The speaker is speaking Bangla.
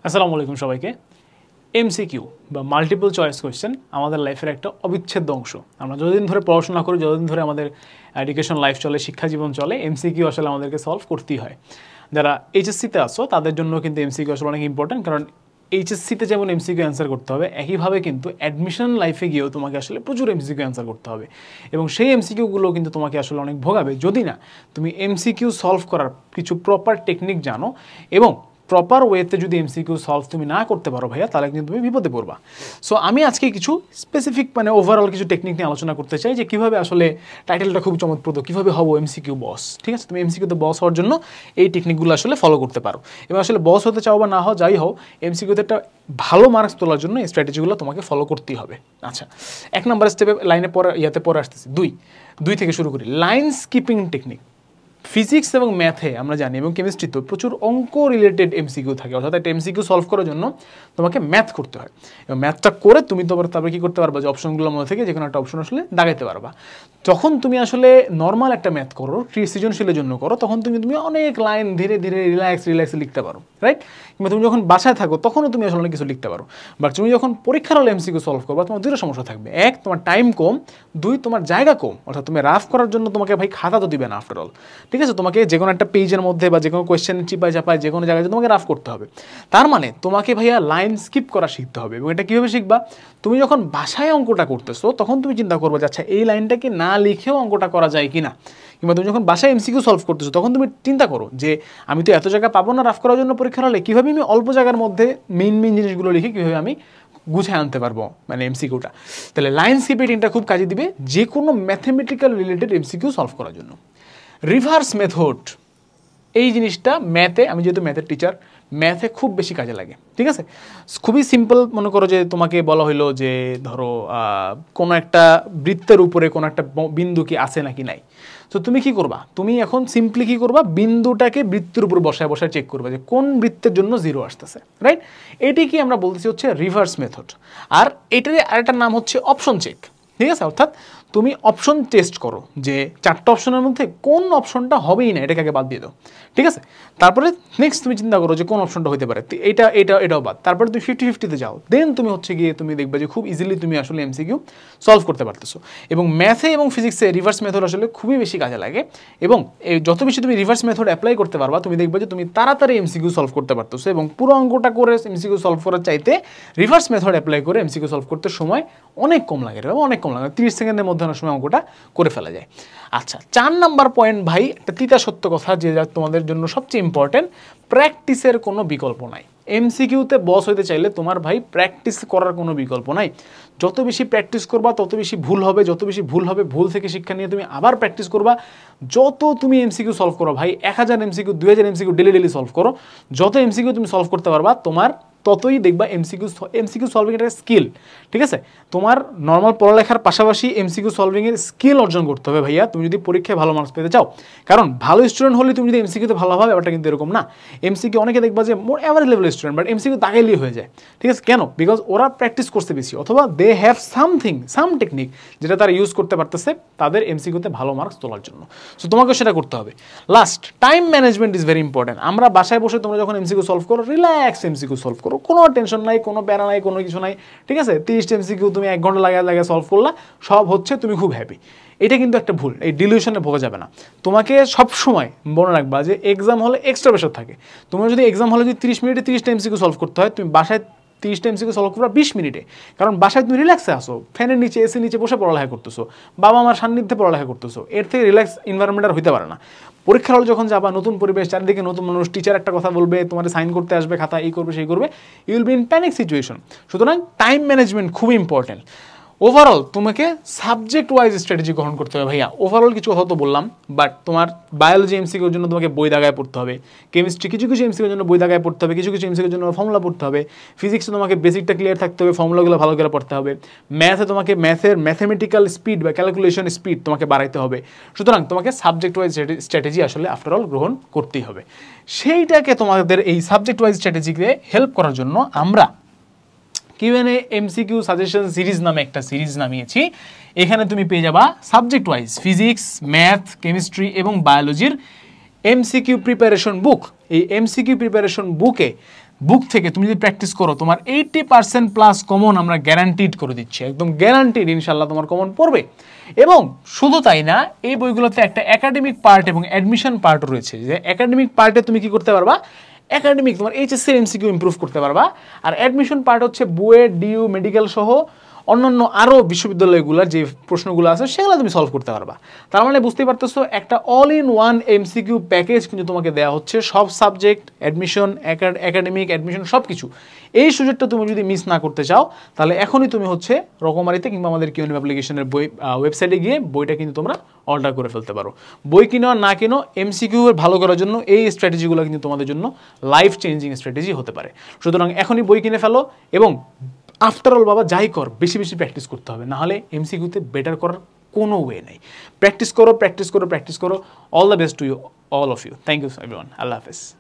আসসালামু আলাইকুম সবাইকে। এমসিকিউ বা মাল্টিপল চয়েস কোয়েশ্চেন আমাদের লাইফের একটা অবিচ্ছেদ্য অংশ। আমরা যতদিন ধরে পড়াশোনা করি, যতদিন ধরে আমাদের এডুকেশন লাইফ চলে, শিক্ষা জীবন চলে, এমসিকিউ আসলে আমাদেরকে সলভ করতেই হয়। যারা এইচএসসিতে আসো তাদের জন্য কিন্তু এমসিকিউ আসলে অনেক ইম্পর্টেন্ট, কারণ এইচএসসিতে যেমন এমসিকিউ অ্যান্সার করতে হবে, একইভাবে কিন্তু অ্যাডমিশন লাইফে গিয়েও তোমাকে আসলে প্রচুর এমসিকিউ অ্যান্সার করতে হবে, এবং সেই এমসিকিউগুলো কিন্তু তোমাকে আসলে অনেক ভোগাবে যদি না তুমি এমসিকিউ সলভ করার কিছু প্রপার টেকনিক জানো। এবং প্রপার ওয়েতে যদি এমসিকিউ সলভ তুমি না করতে পারো ভাইয়া, তাহলে কিন্তু তুমি বিপদে পড়বা। সো আমি আজকে কিছু স্পেসিফিক ওভারঅল কিছু টেকনিক নিয়ে আলোচনা করতে চাই, যে কীভাবে আসলে টাইটেলটা খুব চমৎপ্রদ, কীভাবে হবো এমসিকিউ বস। ঠিক আছে, তুমি এমসিকিউতে বস হওয়ার জন্য এই টেকনিকগুলো আসলে ফলো করতে পারো, এবং আসলে বস হতে চাও বা না হও, যাই হও, এমসিকিউতে একটা ভালো মার্কস তোলার জন্য এই স্ট্র্যাটেজিগুলো তোমাকে ফলো করতেই হবে। আচ্ছা, 1 নম্বর স্টেপে লাইনে পরে আসতেছি। দুই থেকে শুরু করি। Line skipping technique. ফিজিক্স এবং ম্যাথে আমরা জানি, এবং কেমিস্ট্রিতে প্রচুর অঙ্ক রিলেটেড এমসিকিউ থাকে, অর্থাৎ একটা এমসিকিউ সলভ করার জন্য তোমাকে ম্যাথ করতে হয়, এবং ম্যাথটা করে তুমি তারপরে কী করতে পারবা, যে অপশনগুলোর মধ্যে থেকে যে কোনো একটা অপশন আসলে দাগাইতে পারবা। যখন তুমি আসলে নর্মাল একটা ম্যাথ করো, সৃজনশীলের জন্য করো, তখন তুমি অনেক লাইন ধীরে ধীরে রিল্যাক্সে লিখতে পারো, রাইট? কিংবা তুমি যখন বাসায় থাকো তখনও তুমি আসলে অনেক কিছু লিখতে পারো। বাট তুমি যখন পরীক্ষার হলে এমসিকিউ সলভ করবা, তোমার দুটো সমস্যা থাকবে। এক, তোমার টাইম কম। দুই, তোমার জায়গা কম, অর্থাৎ তুমি রাফ করার জন্য তোমাকে ভাই খাতা তো দিবে না আফটার অল। ঠিক আছে, তোমাকে যে কোনো একটা পেজের মধ্যে বা যে কোনো কোয়েশ্চেন চিপায় চাপায় যে কোনো জায়গায় তোমাকে রাফ করতে হবে। তার মানে তোমাকে ভাইয়া লাইন স্কিপ করা শিখতে হবে। এবং এটা কীভাবে শিখবা? তুমি যখন বাসায় অঙ্কটা করতেছো তখন তুমি চিন্তা করবে যে আচ্ছা, এই লাইনটাকে না লিখেও অঙ্কটা করা যায় কিনা। কিংবা তুমি যখন বাসায় এমসিকিউ সলভ করতেছো তখন তুমি চিন্তা করো যে আমি তো এত জায়গা পাবো না রাফ করার জন্য পরীক্ষার হলে, কীভাবে আমি অল্প জায়গার মধ্যে মেইন জিনিসগুলো লিখে কীভাবে আমি গুছিয়ে আনতে পারবো এমসিকিউটা। তাহলে লাইন স্কিপিংটা খুব কাজে দিবে যে কোনো ম্যাথমেটিক্যাল রিলেটেড এমসিকিউ সলভ করার জন্য। রিভার্স মেথড, এই জিনিসটা ম্যাথে, আমি যেহেতু ম্যাথের টিচার, ম্যাথে খুব বেশি কাজে লাগে। ঠিক আছে, খুবই সিম্পল। মনে করো যে তোমাকে বলা হইলো যে ধরো কোনো একটা বৃত্তের উপরে কোনো একটা বিন্দু কি আছে নাকি নাই। তো তুমি কি করবা? তুমি এখন সিম্পলি কি করবা, বিন্দুটাকে বৃত্তের উপর বসায় চেক করবা যে কোন বৃত্তের জন্য 0 আসতেছে, রাইট? এটি কি আমরা বলতেছি হচ্ছে রিভার্স মেথড। আর এটার আরেকটা নাম হচ্ছে অপশন চেক। ঠিক আছে, অর্থাৎ তুমি অপশন টেস্ট করো যে 4টা অপশনের মধ্যে কোন অপশনটা হবেই না, এটাকে আগে বাদ দিয়ে দাও। ঠিক আছে, তারপরে নেক্সট তুমি চিন্তা করো যে কোন অপশনটা হতে পারে, এটাও বাদ। তারপরে তুমি 50-50-তে যাও, দেন তুমি হচ্ছে গিয়ে তুমি দেখবে যে খুব ইজিলি তুমি আসলে এমসিকিউ সলভ করতে পারতেছো। এবং ম্যাথে এবং ফিজিক্সে রিভার্স মেথড আসলে খুবই বেশি কাজে লাগে, এবং যত বেশি তুমি রিভার্স মেথড অ্যাপ্লাই করতে পারবা, তুমি দেখবে যে তুমি তাড়াতাড়ি এমসিকিউ সলভ করতে পারতেছো। এবং পুরো অঙ্কটা করে এমসিকিউ সলভ করার চাইতে রিভার্স মেথড অ্যাপ্লাই করে এমসিকিউ সলভ করতে সময় অনেক কম লাগে, অনেক কম লাগে, 30 সেকেন্ডের মধ্যে অনেক সময় অঙ্কটা করে ফেলা যায়। আচ্ছা, 4 নাম্বার পয়েন্ট ভাই, একটা তিতা সত্য কথা, যে তোমাদের জন্য সবচেয়ে ইম্পর্টেন্ট, প্র্যাকটিসের কোনো বিকল্প নাই। এমসিকিউতে বস হইতে চাইলে তোমার ভাই প্র্যাকটিস করার কোনো বিকল্প নাই। যত বেশি প্র্যাকটিস করবা তত বেশি ভুল হবে, যত বেশি ভুল হবে, ভুল থেকে শিক্ষা নিয়ে তুমি আবার প্র্যাকটিস করবা। যত তুমি এমসিকিউ সলভ করো ভাই, 1000 এমসিকিউ 2000 এমসিকিউ ডেলি সলভ করো, যত এমসিকিউ তুমি সলভ করতে পারবা তোমার ততই দেখবা এমসিকিউ সলভিং একটা স্কিল। ঠিক আছে, তোমার নর্মাল পড়ালেখার পাশাপাশি এমসিকিউ সলভিংয়ের স্কিল অর্জন করতে হবে ভাইয়া, তুমি যদি পরীক্ষায় ভালো মার্কস পেতে চাও। কারণ ভালো স্টুডেন্ট হলে তুমি যদি এমসিকিউতে ভালো হবে, ব্যাপারটা কিন্তু এরকম না। এমসিকিউ অনেকে দেখবা যে মোর অ্যাভারেজ লেভেলের স্টুডেন্ট, বাট এমসিকিউ দাগাইলেই হয়ে যায়। ঠিক আছে, কেন? বিকজ ওরা প্র্যাকটিস করতে বেশি, অথবা দে হ্যাভ সাম টেকনিক যেটা তারা ইউজ করতে পারতেছে তাদের এমসিকিউতে ভালো মার্কস তোলার জন্য। সো তোমাকে সেটা করতে হবে। Last, time management is very important. আমরা বাসায় বসে তোমরা যখন এমসিকিউ সলভ করো, রিল্যাক্স এমসিকিউ সলভ করো, কোনো টেনশন নাই, কোনো প্যারা নাই, কোনো কিছু নাই। ঠিক আছে, 30টা এমসিকিউ তুমি 1 ঘন্টা লাগায় সলভ করলা, সব হচ্ছে, তুমি খুব হ্যাপি। এটা কিন্তু একটা ভুল, এই ডিলিউশনে ভোগা যাবে না। তোমাকে সবসময় মনে রাখবা যে এক্সাম হলে এক্সট্রা প্রেশার থাকে। তোমার যদি এক্সাম হলে যদি 30 মিনিটে 30টা এমসিকিউ সলভ করতে হয়, তুমি বাসায় 30টা এমসিকিউ সলভ করবা 20 মিনিটে। কারণ বাসায় তুমি রিল্যাক্সে আসো, ফ্যানের নিচে, এসি নিচে বসে পড়ালেখা করতেছো, বাবা মার সান্নিধ্যে পড়ালেখা করতেছো, এর থেকে রিল্যাক্স এনভায়রনমেন্ট আর হইতে পারে না। পরীক্ষার হলে যখন যাবা, নতুন পরিবেশ, চারিদিকে নতুন মানুষ, টিচার একটা কথা বলবে, তোমার সাইন করতে আসবে, খাতা এই করবে সেই করবে, you will be in panic situation. সুতরাং টাইম ম্যানেজমেন্ট খুবই ইম্পর্টেন্ট। ওভারঅল তোমাকে সাবজেক্ট ওয়াইজ স্ট্র্যাটেজি গ্রহণ করতে হবে ভাইয়া। ওভারঅল কিছু কথা তো বললাম, বাট তোমার বায়োলজি এমসিকিউর জন্য তোমাকে বই দাগায় পড়তে হবে, কেমিস্ট্রি কিছু এমসিকিউর জন্য বই দাগায় পড়তে হবে, কিছু এমসিকিউর জন্য ফর্মুলা পড়তে হবে, ফিজিক্সে তোমাকে বেসিকটা ক্লিয়ার থাকতে হবে, ফর্মুলাগুলো ভালো করে পড়তে হবে, ম্যাথে তোমাকে ম্যাথমেটিক্যাল স্পিড বা ক্যালকুলেশন স্পিড তোমাকে বাড়াইতে হবে। সুতরাং তোমাকে সাবজেক্ট ওয়াইজ স্ট্র্যাটেজি আসলে আফটারঅল গ্রহণ করতেই হবে। সেইটাকে তোমাদের এই সাবজেক্ট ওয়াইজ স্ট্র্যাটেজিকে হেল্প করার জন্য আমরা কিউএনএ এমসিকিউ সাজেশন সিরিজ নামে একটা সিরিজ নামিয়েছি। এখানে তুমি পেয়ে যাবা subject wise physics, math, chemistry এবং বায়োলজির এমসিকিউ প্রিপারেশন বুক। এই এমসিকিউ প্রিপারেশন বুকে বুক থেকে তুমি যদি প্র্যাকটিস করো তোমার 80% প্লাস কমন আমরা গ্যারান্টিড করে দিচ্ছি, একদম গ্যারান্টিড ইনশাল্লাহ তোমার কমন পড়বে। এবং শুধু তাই না, এই বইগুলোতে একটা একাডেমিক পার্ট এবং অ্যাডমিশন পার্টও রয়েছে, যে একাডেমিক পার্টে তুমি কি করতে পারবা, একাডেমিক তোমার এইচএসসির এমসিকিউ ইমপ্রুভ করতে পারবা, আর অ্যাডমিশন পার্ট হচ্ছে বুয়েট, ডিইউ, মেডিকেল সহ অন্যান্য আরও বিশ্ববিদ্যালয়গুলোর যে প্রশ্নগুলো আছে সেগুলো তুমি সলভ করতে পারবা। তার মানে বুঝতেই পারতেছো একটা all in one MCQ package কিন্তু তোমাকে দেওয়া হচ্ছে, সব সাবজেক্ট, অ্যাডমিশন, একাডেমিক, অ্যাডমিশন সব কিছু। এই সুযোগটা তুমি যদি মিস না করতে চাও তাহলে এখনই তুমি হচ্ছে রকমারিতে কিংবা আমাদের কিউএনএ অ্যাপ্লিকেশনের বই ওয়েবসাইটে গিয়ে বইটা কিন্তু তোমরা অর্ডার করে ফেলতে পারো। বই কিনো আর না কিনো, এমসিকিউ এর ভালো করার জন্য এই স্ট্র্যাটেজিগুলো কিন্তু তোমাদের জন্য লাইফ চেঞ্জিং স্ট্র্যাটেজি হতে পারে। সুতরাং এখনই বই কিনে ফেলো এবং আফটার অল বাবা যাই কর বেশি বেশি প্র্যাকটিস করতে হবে, না হলে এমসিকিউতে বেটার করার কোনো ওয়ে নেই। প্র্যাকটিস করো, প্র্যাকটিস করো, প্র্যাকটিস করো। All the best to you, all of you. Thank you everyone. আল্লাহ হাফেজ।